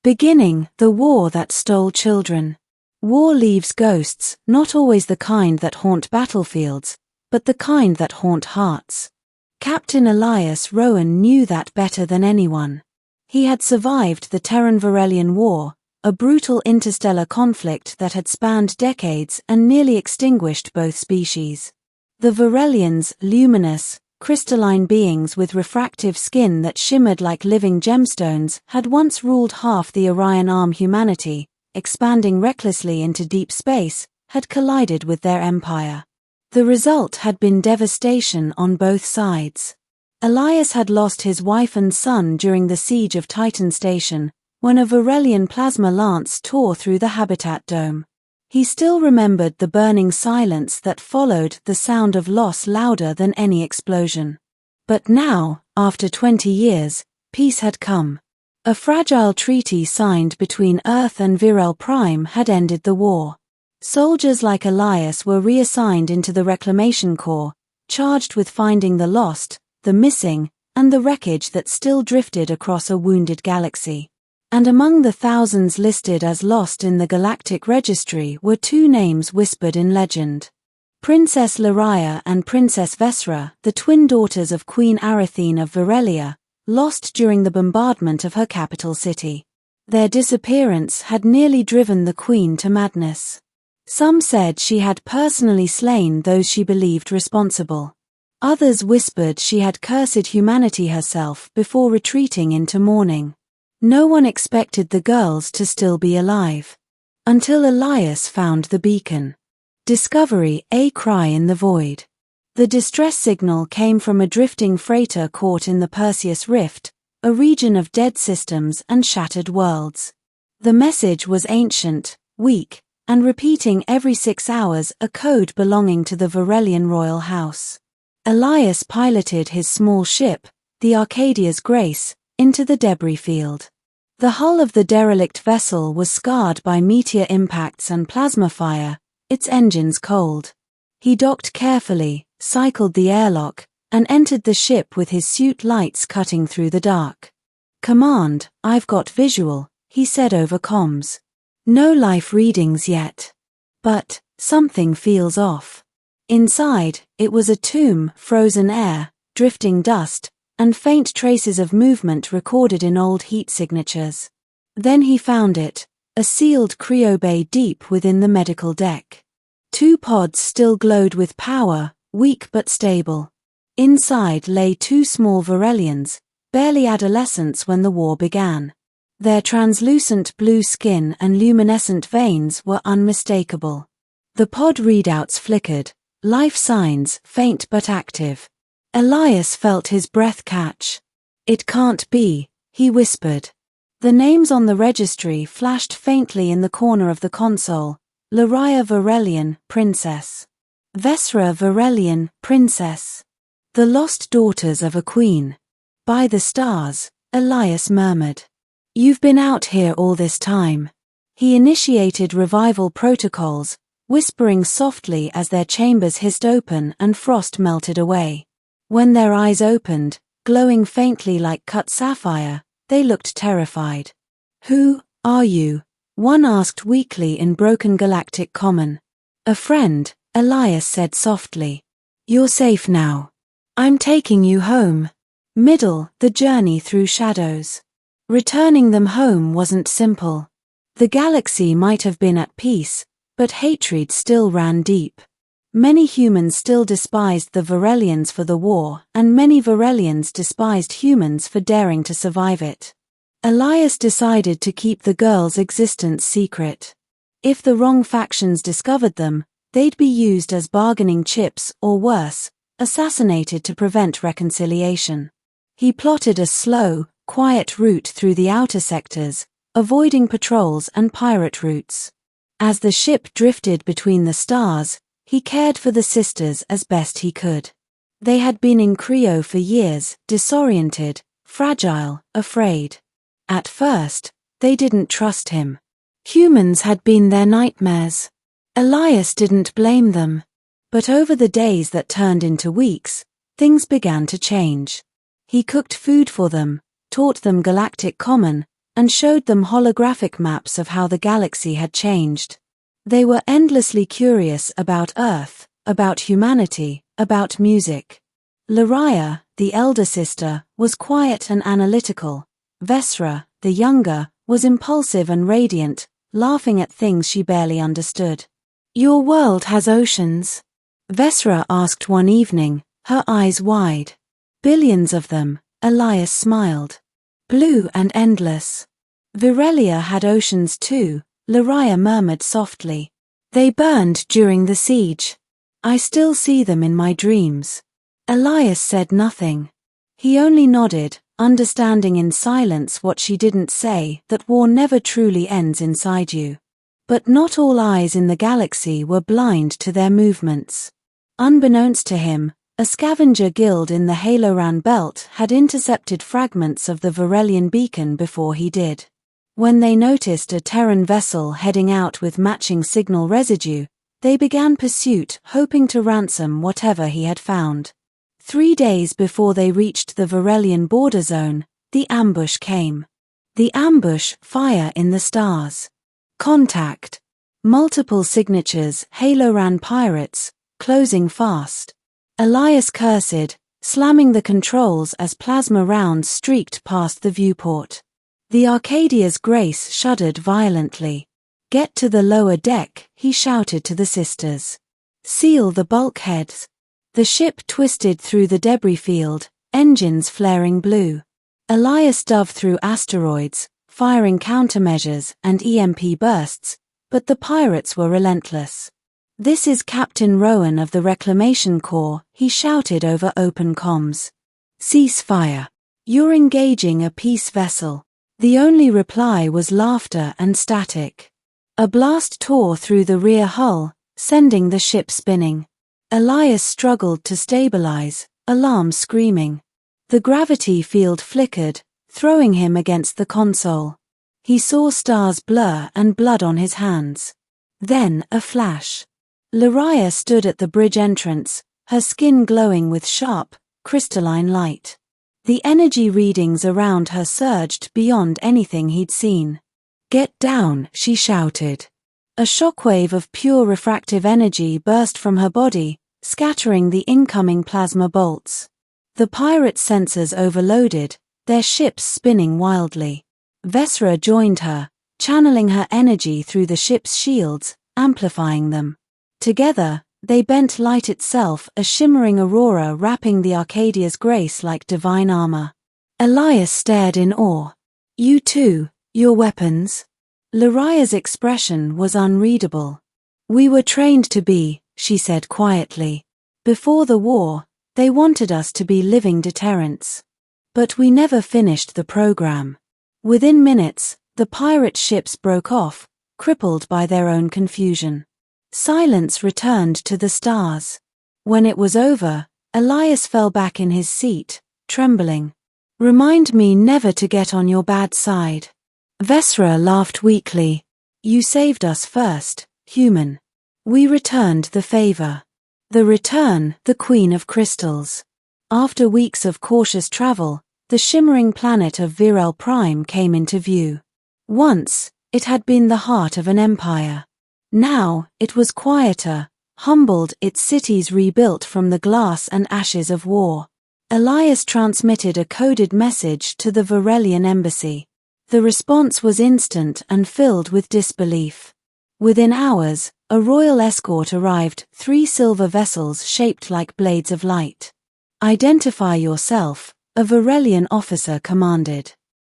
Beginning, the war that stole children. War leaves ghosts, not always the kind that haunt battlefields, but the kind that haunt hearts. Captain Elias Rowan knew that better than anyone. He had survived the Terran-Varelian War, a brutal interstellar conflict that had spanned decades and nearly extinguished both species. The Varelians, luminous, crystalline beings with refractive skin that shimmered like living gemstones, had once ruled half the Orion Arm. Humanity, expanding recklessly into deep space, had collided with their empire. The result had been devastation on both sides. Elias had lost his wife and son during the siege of Titan Station, when a Varelian plasma lance tore through the habitat dome. He still remembered the burning silence that followed, the sound of loss louder than any explosion. But now, after 20 years, peace had come. A fragile treaty signed between Earth and Virel Prime had ended the war. Soldiers like Elias were reassigned into the Reclamation Corps, charged with finding the lost, the missing, and the wreckage that still drifted across a wounded galaxy. And among the thousands listed as lost in the Galactic Registry were two names whispered in legend. Princess Lyria and Princess Vesra, the twin daughters of Queen Arathine of Varelia, lost during the bombardment of her capital city. Their disappearance had nearly driven the queen to madness. Some said she had personally slain those she believed responsible. Others whispered she had cursed humanity herself before retreating into mourning. No one expected the girls to still be alive. Until Elias found the beacon. Discovery, a cry in the void. The distress signal came from a drifting freighter caught in the Perseus Rift, a region of dead systems and shattered worlds. The message was ancient, weak, and repeating every 6 hours a code belonging to the Varelian royal house. Elias piloted his small ship, the Arcadia's Grace, into the debris field. The hull of the derelict vessel was scarred by meteor impacts and plasma fire, its engines cold. He docked carefully, cycled the airlock, and entered the ship with his suit lights cutting through the dark. "Command, I've got visual," he said over comms. "No life readings yet. But something feels off." Inside, it was a tomb, frozen air, drifting dust, and faint traces of movement recorded in old heat signatures. Then he found it, a sealed cryobay deep within the medical deck. 2 pods still glowed with power, weak but stable. Inside lay 2 small Varelians, barely adolescents when the war began. Their translucent blue skin and luminescent veins were unmistakable. The pod readouts flickered, life signs faint but active. Elias felt his breath catch. "It can't be," he whispered. The names on the registry flashed faintly in the corner of the console. Lyria Varelian, Princess. Vesra Varelian, Princess. The lost daughters of a queen. "By the stars," Elias murmured. "You've been out here all this time." He initiated revival protocols, whispering softly as their chambers hissed open and frost melted away. When their eyes opened, glowing faintly like cut sapphire, they looked terrified. "Who are you?" one asked weakly in broken galactic common. "A friend," Elias said softly. "You're safe now. I'm taking you home." Middle, the journey through shadows. Returning them home wasn't simple. The galaxy might have been at peace, but hatred still ran deep. Many humans still despised the Varelians for the war, and many Varelians despised humans for daring to survive it. Elias decided to keep the girls' existence secret. If the wrong factions discovered them, they'd be used as bargaining chips or worse, assassinated to prevent reconciliation. He plotted a slow, quiet route through the outer sectors, avoiding patrols and pirate routes. As the ship drifted between the stars, he cared for the sisters as best he could. They had been in cryo for years, disoriented, fragile, afraid. At first, they didn't trust him. Humans had been their nightmares. Elias didn't blame them. But over the days that turned into weeks, things began to change. He cooked food for them, taught them galactic common, and showed them holographic maps of how the galaxy had changed. They were endlessly curious about Earth, about humanity, about music. Lariah, the elder sister, was quiet and analytical. Vesra, the younger, was impulsive and radiant, laughing at things she barely understood. "Your world has oceans?" Vesra asked one evening, her eyes wide. "Billions of them," Elias smiled. "Blue and endless." "Virelia had oceans too," Lariah murmured softly. "They burned during the siege. I still see them in my dreams." Elias said nothing. He only nodded, understanding in silence what she didn't say, that war never truly ends inside you. But not all eyes in the galaxy were blind to their movements. Unbeknownst to him, a scavenger guild in the Haloran belt had intercepted fragments of the Virelian beacon before he did. When they noticed a Terran vessel heading out with matching signal residue, they began pursuit, hoping to ransom whatever he had found. 3 days before they reached the Virelian border zone, the ambush came. The ambush, fire in the stars. Contact. Multiple signatures, Haloran pirates, closing fast. Elias cursed, slamming the controls as plasma rounds streaked past the viewport. The Arcadia's Grace shuddered violently. "Get to the lower deck," he shouted to the sisters. "Seal the bulkheads." The ship twisted through the debris field, engines flaring blue. Elias dove through asteroids, firing countermeasures and EMP bursts, but the pirates were relentless. "This is Captain Rowan of the Reclamation Corps," he shouted over open comms. "Cease fire. You're engaging a peace vessel." The only reply was laughter and static. A blast tore through the rear hull, sending the ship spinning. Elias struggled to stabilize, alarm screaming. The gravity field flickered, throwing him against the console. He saw stars blur and blood on his hands. Then a flash. Lariah stood at the bridge entrance, her skin glowing with sharp, crystalline light. The energy readings around her surged beyond anything he'd seen. "Get down," she shouted. A shockwave of pure refractive energy burst from her body, scattering the incoming plasma bolts. The pirate sensors overloaded, their ships spinning wildly. Vesra joined her, channeling her energy through the ship's shields, amplifying them. Together, they bent light itself, a shimmering aurora wrapping the Arcadia's Grace like divine armor. Elias stared in awe. "You too, your weapons?" Lariah's expression was unreadable. "We were trained to be," she said quietly. "Before the war, they wanted us to be living deterrents. But we never finished the program." Within minutes, the pirate ships broke off, crippled by their own confusion. Silence returned to the stars. When it was over, Elias fell back in his seat, trembling. "Remind me never to get on your bad side." Vesra laughed weakly. "You saved us first, human. We returned the favor." The return, the Queen of Crystals. After weeks of cautious travel, the shimmering planet of Virel Prime came into view. Once, it had been the heart of an empire. Now, it was quieter, humbled, its cities rebuilt from the glass and ashes of war. Elias transmitted a coded message to the Virelian embassy. The response was instant and filled with disbelief. Within hours, a royal escort arrived, 3 silver vessels shaped like blades of light. "Identify yourself," a Virelian officer commanded.